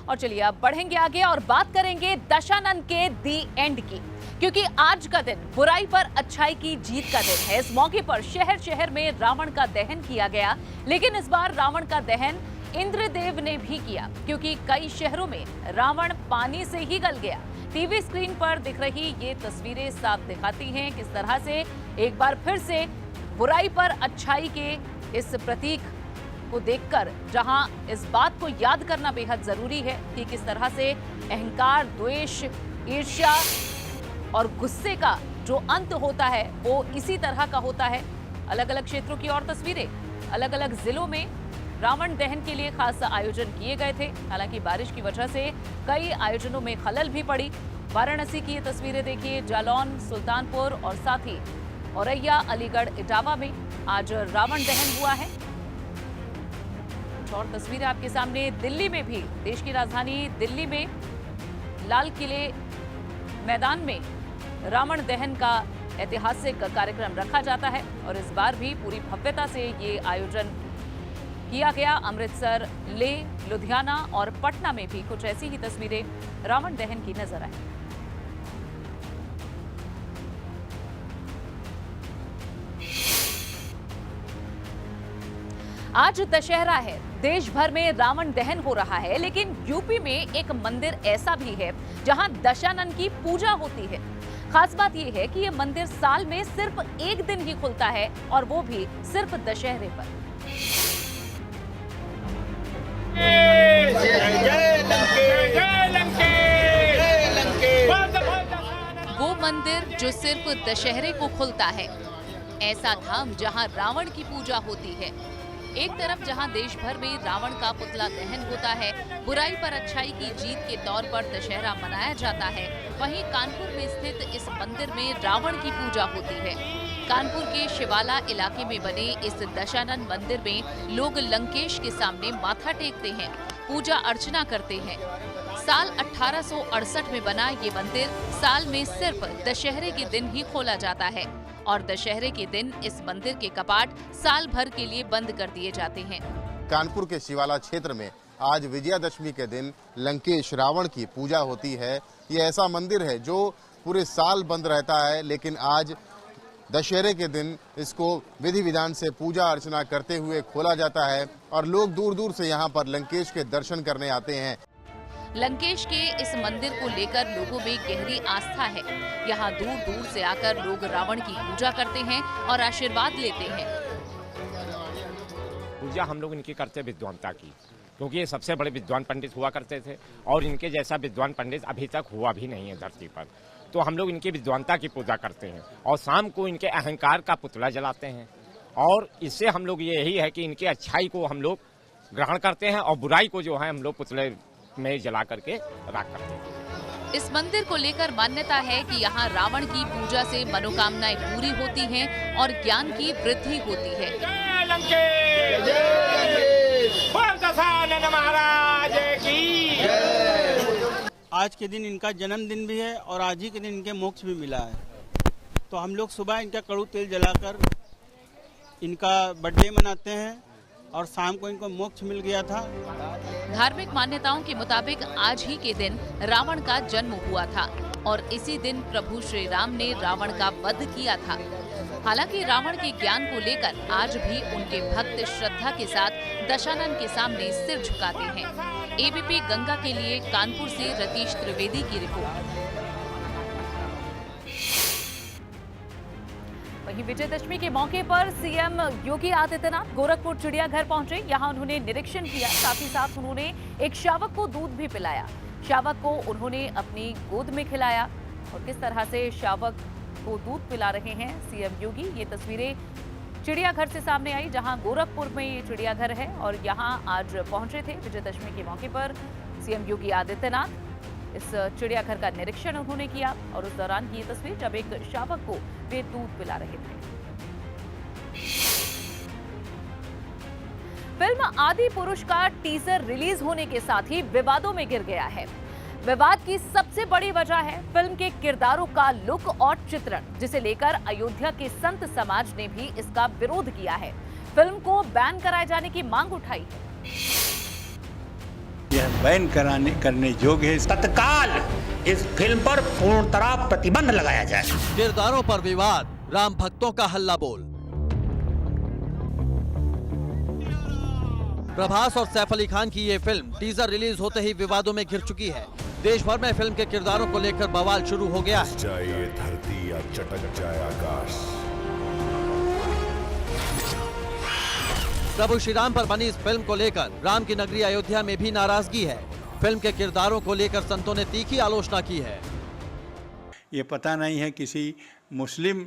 और चलिए अब बढ़ेंगे आगे और बात करेंगे दशानन के दी एंड की, क्योंकि आज का दिन बुराई पर अच्छाई की जीत का दिन है। इस मौके पर शहर शहर में रावण का दहन किया गया, लेकिन इस बार रावण का दहन इंद्रदेव ने भी किया, क्योंकि कई शहरों में रावण पानी से ही गल गया। टीवी स्क्रीन पर दिख रही ये तस्वीरें साफ दिखाती हैं किस तरह से एक बार फिर से बुराई पर अच्छाई के इस प्रतीक को देखकर जहां इस बात को याद करना बेहद जरूरी है कि किस तरह से अहंकार, द्वेष, ईर्ष्या और गुस्से का जो अंत होता है वो इसी तरह का होता है। अलग अलग क्षेत्रों की और तस्वीरें, अलग अलग जिलों में रावण दहन के लिए खास आयोजन किए गए थे। हालांकि बारिश की वजह से कई आयोजनों में खलल भी पड़ी। वाराणसी की ये तस्वीरें देखिए, जालौन, सुल्तानपुर और साथ ही औरैया, अलीगढ़, इटावा में आज रावण दहन हुआ है। कुछ और तस्वीरें आपके सामने दिल्ली में भी, देश की राजधानी दिल्ली में लाल किले मैदान में रावण दहन का ऐतिहासिक कार्यक्रम रखा जाता है और इस बार भी पूरी भव्यता से ये आयोजन किया गया। अमृतसर, लेह, लुधियाना और पटना में भी कुछ ऐसी ही तस्वीरें रावण दहन की नजर आई। आज दशहरा है, देश भर में रावण दहन हो रहा है, लेकिन यूपी में एक मंदिर ऐसा भी है जहां दशानन की पूजा होती है। खास बात यह है कि यह मंदिर साल में सिर्फ एक दिन ही खुलता है और वो भी सिर्फ दशहरे पर। वो मंदिर जो सिर्फ दशहरे को खुलता है, ऐसा धाम जहां रावण की पूजा होती है। एक तरफ जहां देश भर में रावण का पुतला दहन होता है, बुराई पर अच्छाई की जीत के तौर पर दशहरा मनाया जाता है, वहीं कानपुर में स्थित इस मंदिर में रावण की पूजा होती है। कानपुर के शिवाला इलाके में बने इस दशानन मंदिर में लोग लंकेश के सामने माथा टेकते हैं, पूजा अर्चना करते हैं। साल 1868 में बना ये मंदिर साल में सिर्फ दशहरे के दिन ही खोला जाता है और दशहरे के दिन इस मंदिर के कपाट साल भर के लिए बंद कर दिए जाते हैं। कानपुर के शिवाला क्षेत्र में आज विजयादशमी के दिन लंकेश रावण की पूजा होती है। ये ऐसा मंदिर है जो पूरे साल बंद रहता है, लेकिन आज दशहरे के दिन इसको विधि विधान से पूजा अर्चना करते हुए खोला जाता है और लोग दूर दूर से यहाँ पर लंकेश के दर्शन करने आते हैं। लंकेश के इस मंदिर को लेकर लोगों में गहरी आस्था है। यहाँ दूर दूर से आकर लोग रावण की पूजा करते हैं और आशीर्वाद लेते हैं। पूजा हम लोग इनकी करते विद्वानता की, क्योंकि ये सबसे बड़े विद्वान पंडित हुआ करते थे और इनके जैसा विद्वान पंडित अभी तक हुआ भी नहीं है धरती पर। तो हम लोग इनकी विद्वानता की पूजा करते हैं और शाम को इनके अहंकार का पुतला जलाते हैं और इससे हम लोग यही है कि इनके अच्छाई को हम लोग ग्रहण करते हैं और बुराई को जो है हम लोग पुतले में जला करके राख करते हैं। इस मंदिर को लेकर मान्यता है कि यहाँ रावण की पूजा से मनोकामनाएं पूरी होती हैं और ज्ञान की वृद्धि होती है। आज के दिन इनका जन्मदिन भी है और आज ही के दिन इनके मोक्ष भी मिला है, तो हम लोग सुबह इनका कड़ू तेल जलाकर इनका बर्थडे मनाते हैं और शाम को इनको मोक्ष मिल गया था। धार्मिक मान्यताओं के मुताबिक आज ही के दिन रावण का जन्म हुआ था और इसी दिन प्रभु श्री राम ने रावण का वध किया था। हालांकि रावण के ज्ञान को लेकर आज भी उनके भक्त श्रद्धा के साथ दशानन के सामने सिर झुकाते हैं। एबीपी गंगा के लिए कानपुर से रतीश त्रिवेदी की रिपोर्ट। वहीं विजयदशमी के मौके पर सीएम योगी आदित्यनाथ गोरखपुर चिड़ियाघर पहुंचे। यहां उन्होंने निरीक्षण किया, साथ ही साथ उन्होंने एक शावक को दूध भी पिलाया। शावक को उन्होंने अपनी गोद में खिलाया और किस तरह से शावक को दूध पिला रहे हैं सीएम योगी, ये तस्वीरें चिड़ियाघर से सामने आई, जहां गोरखपुर में ये चिड़ियाघर है और यहां आज पहुंचे थे विजयदशमी के मौके पर सीएम योगी आदित्यनाथ। इस चिड़ियाघर का निरीक्षण उन्होंने किया और उस दौरान की ये तस्वीर जब एक शावक को वे दूध पिला रहे थे। फिल्म आदि पुरुष का टीजर रिलीज होने के साथ ही विवादों में घिर गया है। विवाद की सबसे बड़ी वजह है फिल्म के किरदारों का लुक और चित्रण, जिसे लेकर अयोध्या के संत समाज ने भी इसका विरोध किया है। फिल्म को बैन कराए जाने की मांग उठाई है। यह बैन करने योग्य है। तत्काल इस फिल्म पर पूर्णतः प्रतिबंध लगाया जाए। किरदारों पर विवाद, राम भक्तों का हल्ला बोल। प्रभास और सैफ अली खान की ये फिल्म टीजर रिलीज होते ही विवादों में घिर चुकी है। देश भर में फिल्म के किरदारों को लेकर बवाल शुरू हो गया है। चाहे धरती या चटक जाए आकाश। प्रभु श्री राम पर बनी इस फिल्म को लेकर राम की नगरी अयोध्या में भी नाराजगी है। फिल्म के किरदारों को लेकर संतों ने तीखी आलोचना की है। ये पता नहीं है किसी मुस्लिम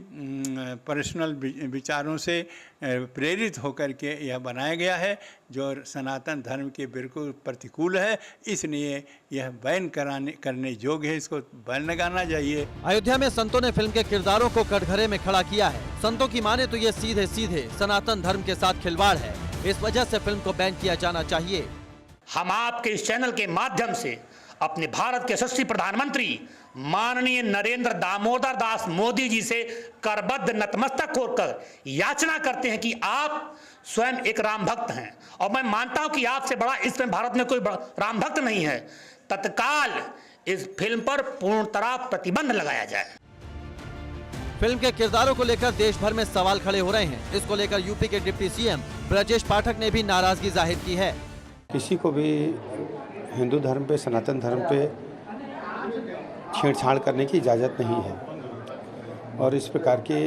पर्सनल विचारों से प्रेरित होकर के यह बनाया गया है जो सनातन धर्म के बिल्कुल प्रतिकूल है, इसलिए यह बैन करने योग्य है। इसको बैन लगाना चाहिए। अयोध्या में संतों ने फिल्म के किरदारों को कटघरे में खड़ा किया है। संतों की माने तो ये सीधे सीधे सनातन धर्म के साथ खिलवाड़ है। इस वजह से फिल्म को बैन किया जाना चाहिए। हम आपके इस चैनल के माध्यम से अपने भारत के यशस्वी प्रधानमंत्री माननीय नरेंद्र दामोदर दास मोदी जी से करबद्ध नतमस्तक होकर याचना करते हैं कि आप स्वयं एक राम भक्त हैं और मैं मानता हूं कि आपसे बड़ा इस समय भारत में कोई राम भक्त नहीं है। तत्काल इस फिल्म पर पूर्णतः प्रतिबंध लगाया जाए। फिल्म के किरदारों को लेकर देश भर में सवाल खड़े हो रहे हैं। इसको लेकर यूपी के डिप्टी सीएम ब्रजेश पाठक ने भी नाराजगी जाहिर की है। किसी को भी हिंदू धर्म पे, सनातन धर्म पे छेड़छाड़ करने की इजाज़त नहीं है और इस प्रकार के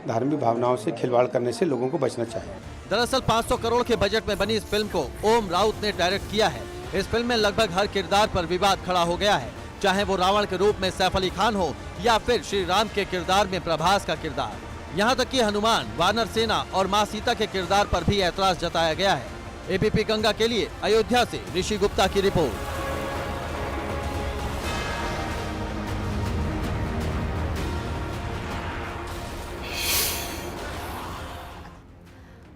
धार्मिक भावनाओं से खिलवाड़ करने से लोगों को बचना चाहिए। दरअसल 500 करोड़ के बजट में बनी इस फिल्म को ओम राउत ने डायरेक्ट किया है। इस फिल्म में लगभग हर किरदार पर विवाद खड़ा हो गया है, चाहे वो रावण के रूप में सैफ अली खान हो या फिर श्री राम के किरदार में प्रभास का किरदार। यहाँ तक कि हनुमान, वानर सेना और माँ सीता के किरदार पर भी ऐतराज जताया गया है। एबीपी गंगा के लिए अयोध्या से ऋषि गुप्ता की रिपोर्ट।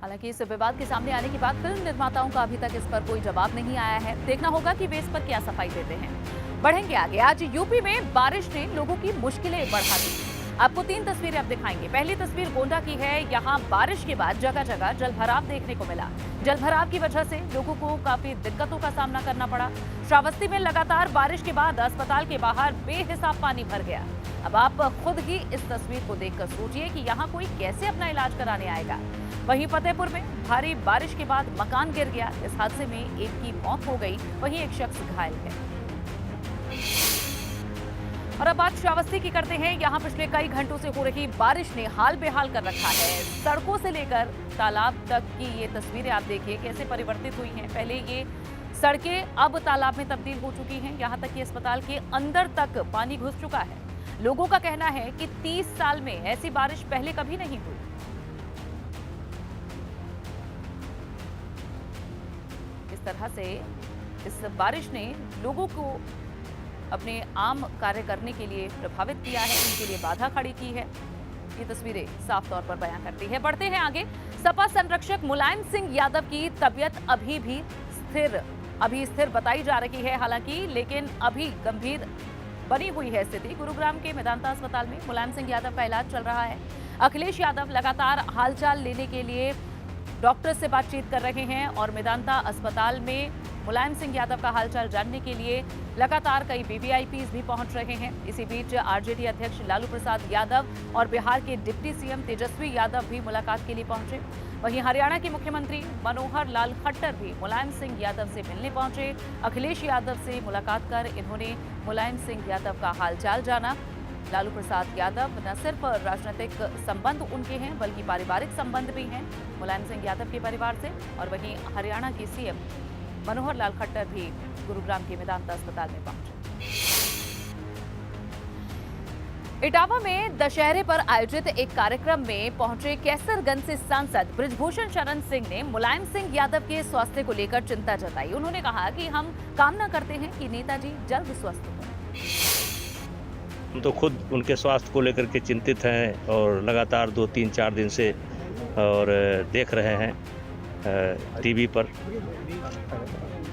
हालांकि इस विवाद के सामने आने के बाद फिल्म निर्माताओं का अभी तक इस पर कोई जवाब नहीं आया है। देखना होगा कि वे इस पर क्या सफाई देते हैं। बढ़ेंगे आगे। आज यूपी में बारिश ने लोगों की मुश्किलें बढ़ा दी। आपको 3 तस्वीरें अब दिखाएंगे। पहली तस्वीर गोंडा की है। यहाँ बारिश के बाद जगह जगह जलभराव देखने को मिला। जलभराव की वजह से लोगों को काफी दिक्कतों का सामना करना पड़ा। श्रावस्ती में लगातार बारिश के बाद अस्पताल के बाहर बेहिसाब पानी भर गया। अब आप खुद ही इस तस्वीर को देखकर सोचिए कि यहाँ कोई कैसे अपना इलाज कराने आएगा। वहीं फतेहपुर में भारी बारिश के बाद मकान गिर गया। इस हादसे में एक की मौत हो गई, वहीं एक शख्स घायल है। और अब बात श्रावस्ती की करते हैं। यहाँ पिछले कई घंटों से हो रही बारिश ने हाल बेहाल कर रखा है। सड़कों से लेकर तालाब तक की ये तस्वीरें आप देखिए कैसे परिवर्तित हुई हैं। पहले ये सड़कें अब तालाब में तब्दील हो चुकी हैं। यहाँ तक कि अस्पताल के अंदर तक पानी घुस चुका है। लोगों का कहना है कि 30 साल में ऐसी बारिश पहले कभी नहीं हुई। इस तरह से इस बारिश ने लोगों को अपने आम कार्य करने के लिए प्रभावित किया है, उनके लिए बाधा खड़ी की है। ये तस्वीरें साफ तौर पर बयां करती है। बढ़ते हैं आगे। सपा संरक्षक मुलायम सिंह यादव की तबीयत अभी स्थिर बताई जा रही है हालांकि, लेकिन अभी गंभीर बनी हुई है स्थिति। गुरुग्राम के मेदांता अस्पताल में मुलायम सिंह यादव का इलाज चल रहा है। अखिलेश यादव लगातार हालचाल लेने के लिए डॉक्टर से बातचीत कर रहे हैं और मेदांता अस्पताल में मुलायम सिंह यादव का हालचाल जानने के लिए लगातार कई वीवीआईपीज भी पहुंच रहे हैं। इसी बीच आरजेडी अध्यक्ष लालू प्रसाद यादव और बिहार के डिप्टी सीएम तेजस्वी यादव भी मुलाकात के लिए पहुंचे। वहीं हरियाणा के मुख्यमंत्री मनोहर लाल खट्टर भी मुलायम सिंह यादव से मिलने पहुंचे। अखिलेश यादव से मुलाकात कर इन्होंने मुलायम सिंह यादव का हालचाल जाना। लालू प्रसाद यादव न सिर्फ राजनीतिक संबंध उनके हैं बल्कि पारिवारिक संबंध भी हैं मुलायम सिंह यादव के परिवार से। और वहीं हरियाणा के सीएम मनोहर लाल खट्टर भी गुरुग्राम के मेदांता अस्पताल में पहुंचे। इटावा में दशहरे पर आयोजित एक कार्यक्रम में पहुंचे कैसरगंज से सांसद बृजभूषण शरण सिंह ने मुलायम सिंह यादव के स्वास्थ्य को लेकर चिंता जताई। उन्होंने कहा कि हम कामना करते हैं कि नेताजी जल्द स्वस्थ हों। हम तो खुद उनके स्वास्थ्य को लेकर के चिंतित हैं और लगातार 2-3-4 दिन से और देख रहे हैं टीवी पर।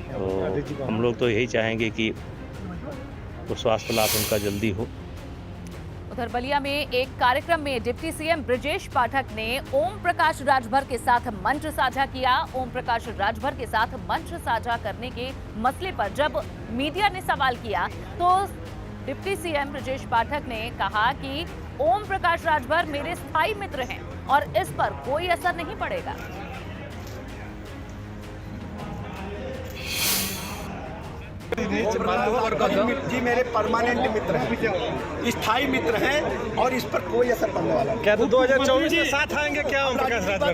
तो हम लोग तो यही चाहेंगे कि वो स्वास्थ्य लाभ उनका जल्दी हो। उधर बलिया में एक कार्यक्रम में डिप्टी सीएम ब्रजेश पाठक ने ओम प्रकाश राजभर के साथ मंच साझा किया। ओम प्रकाश राजभर के साथ मंच साझा करने के मसले पर जब मीडिया ने सवाल किया तो डिप्टी सीएम ब्रजेश पाठक ने कहा कि ओम प्रकाश राजभर मेरे स्थायी मित्र हैं और इस पर कोई असर नहीं पड़ेगा। जी मेरे परमानेंट मित्र हैं, स्थायी मित्र हैं और इस पर कोई असर पड़ने वाला नहीं। क्या तो 2024 में साथ आएंगे क्या ओम प्रकाश राजभर?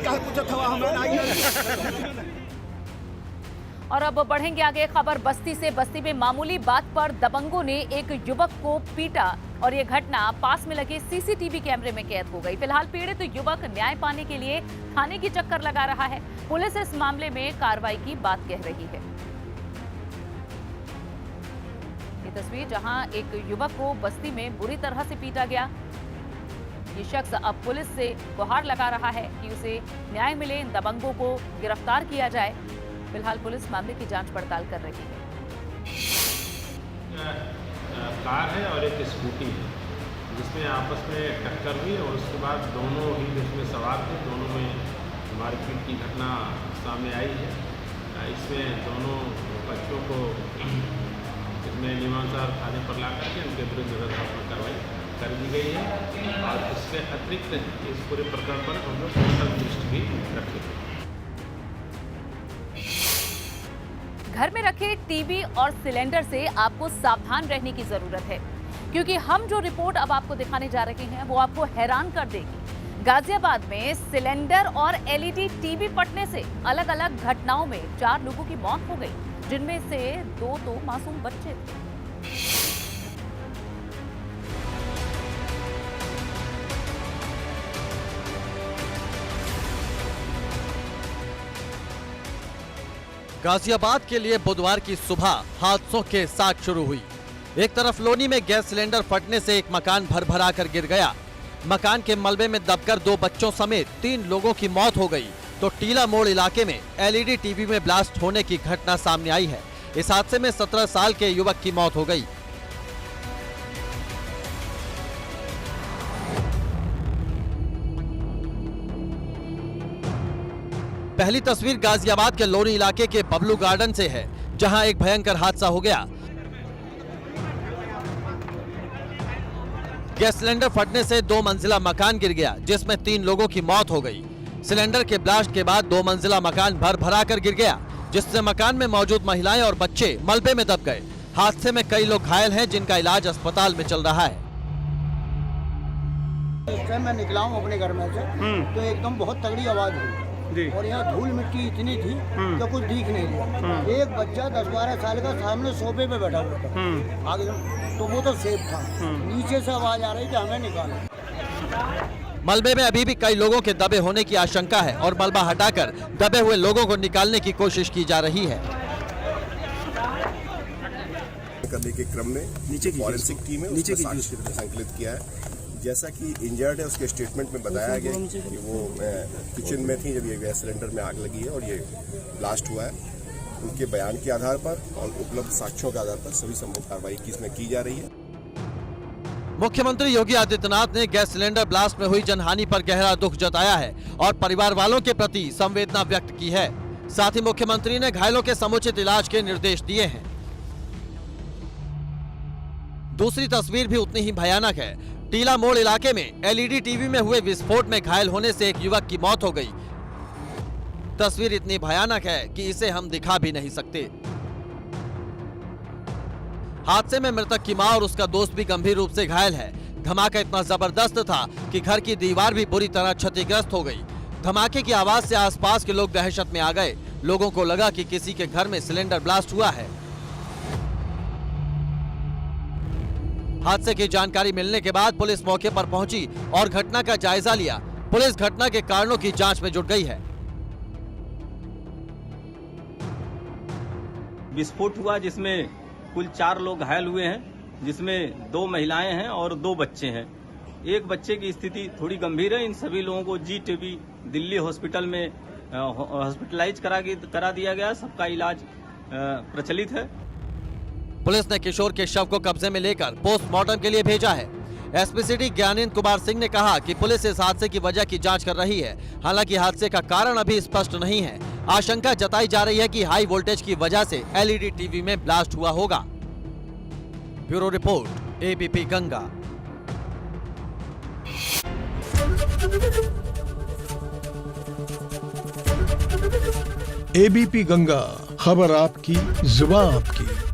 और अब बढ़ेंगे आगे खबर बस्ती से। बस्ती में मामूली बात पर दबंगों ने एक युवक को पीटा और ये घटना पास में लगे सीसीटीवी कैमरे में कैद हो गई। फिलहाल पीड़ित युवक न्याय पाने के लिए थाने की चक्कर लगा रहा है। पुलिस इस मामले में कार्रवाई की बात कह रही है। ये तस्वीर जहां एक युवक को बस्ती में बुरी तरह से पीटा गया। ये शख्स अब पुलिस से गुहार लगा रहा है कि उसे न्याय मिले, इन दबंगों को गिरफ्तार किया जाए। फिलहाल पुलिस मामले की जांच पड़ताल कर रही है। कार है और एक स्कूटी है जिसमें आपस में टक्कर हुई और उसके बाद दोनों ही जिसमें सवार थे, दोनों में मारपीट की घटना सामने आई है। इसमें दोनों बच्चों को इसमें नियमानुसार थाने पर ला करके उनके विरुद्ध व्यवस्थात्मक कार्रवाई कर दी गई है और इसके अतिरिक्त इस पूरे प्रकरण पर हम लोग पोस्टल दृष्टि भी रखेंगे। घर में रखे टीवी और सिलेंडर से आपको सावधान रहने की जरूरत है, क्योंकि हम जो रिपोर्ट अब आपको दिखाने जा रहे हैं वो आपको हैरान कर देगी। गाजियाबाद में सिलेंडर और एलईडी टीवी फटने से अलग अलग घटनाओं में 4 लोगों की मौत हो गई, जिनमें से 2 तो मासूम बच्चे थे। गाजियाबाद के लिए बुधवार की सुबह हादसों के साथ शुरू हुई। एक तरफ लोनी में गैस सिलेंडर फटने से एक मकान भर-भरा कर गिर गया। मकान के मलबे में दबकर 2 बच्चों समेत 3 लोगों की मौत हो गई। तो टीला मोड़ इलाके में एलईडी टीवी में ब्लास्ट होने की घटना सामने आई है। इस हादसे में 17 साल के युवक की मौत हो गई। पहली तस्वीर गाजियाबाद के लोनी इलाके के बबलू गार्डन से है, जहां एक भयंकर हादसा हो गया। गैस सिलेंडर फटने से 2 मंजिला मकान गिर गया, जिसमें 3 लोगों की मौत हो गई। सिलेंडर के ब्लास्ट के बाद 2 मंजिला मकान भर-भरा कर गिर गया, जिससे मकान में मौजूद महिलाएं और बच्चे मलबे में दब गए। हादसे में कई लोग घायल हैं, जिनका इलाज अस्पताल में चल रहा है। इस टाइम मैं निकला हूँ अपने घर में से, तो एकदम बहुत तगड़ी आवाज हुई और यहाँ धूल मिट्टी इतनी थी कि कुछ दिख नहीं रहा। एक बच्चा 10-12 साल का सामने सोफे पे बैठा हुआ था आगे, तो वो तो सेफ था। नीचे से आवाज आ रही थी, हमें निकाला। मलबे में अभी भी कई लोगों के दबे होने की आशंका है और मलबा हटाकर दबे हुए लोगों को निकालने की कोशिश की जा रही है। करने के क्रम में नीचे की फॉरेंसिक टीम है नीचे की संकलित किया है। जैसा कि इंजर्ड है उसके स्टेटमेंट में बताया गया कि वो किचन में थी जब ये गैस सिलेंडर में आग लगी है और ये ब्लास्ट हुआ है। उनके बयान के आधार पर और उपलब्ध साक्ष्यों के आधार पर सभी संभव कार्रवाई इसमें की जा रही है। मुख्यमंत्री योगी आदित्यनाथ ने गैस सिलेंडर ब्लास्ट में हुई जनहानि पर गहरा दुख जताया है और परिवार वालों के प्रति संवेदना व्यक्त की है। साथ ही मुख्यमंत्री ने घायलों के समुचित इलाज के निर्देश दिए हैं। दूसरी तस्वीर भी उतनी ही भयानक है। टीला मोड़ इलाके में एलईडी टीवी में हुए विस्फोट में घायल होने से एक युवक की मौत हो गई। तस्वीर इतनी भयानक है कि इसे हम दिखा भी नहीं सकते। हादसे में मृतक की मां और उसका दोस्त भी गंभीर रूप से घायल है। धमाका इतना जबरदस्त था कि घर की दीवार भी बुरी तरह क्षतिग्रस्त हो गई। धमाके की आवाज से आसपास के लोग दहशत में आ गए। लोगों को लगा कि किसी के घर में सिलेंडर ब्लास्ट हुआ है। हादसे की जानकारी मिलने के बाद पुलिस मौके पर पहुंची और घटना का जायजा लिया। पुलिस घटना के कारणों की जांच में जुट गई है। विस्फोट हुआ जिसमें कुल 4 लोग घायल हुए हैं, जिसमें 2 महिलाएं हैं और 2 बच्चे हैं। एक बच्चे की स्थिति थोड़ी गंभीर है। इन सभी लोगों को जीटीबी दिल्ली हॉस्पिटल में हॉस्पिटलाइज करा दिया गया। सबका इलाज प्रचलित है। पुलिस ने किशोर के शव को कब्जे में लेकर पोस्टमार्टम के लिए भेजा है। एसपी सिटी ज्ञानेंद्र कुमार सिंह ने कहा कि पुलिस इस हादसे की वजह की जांच कर रही है। हालांकि हादसे का कारण अभी स्पष्ट नहीं है। आशंका जताई जा रही है कि हाई वोल्टेज की वजह से एलईडी टीवी में ब्लास्ट हुआ होगा। Bureau report, ABP Ganga. ABP Ganga, खबर आपकी, जुबान आपकी।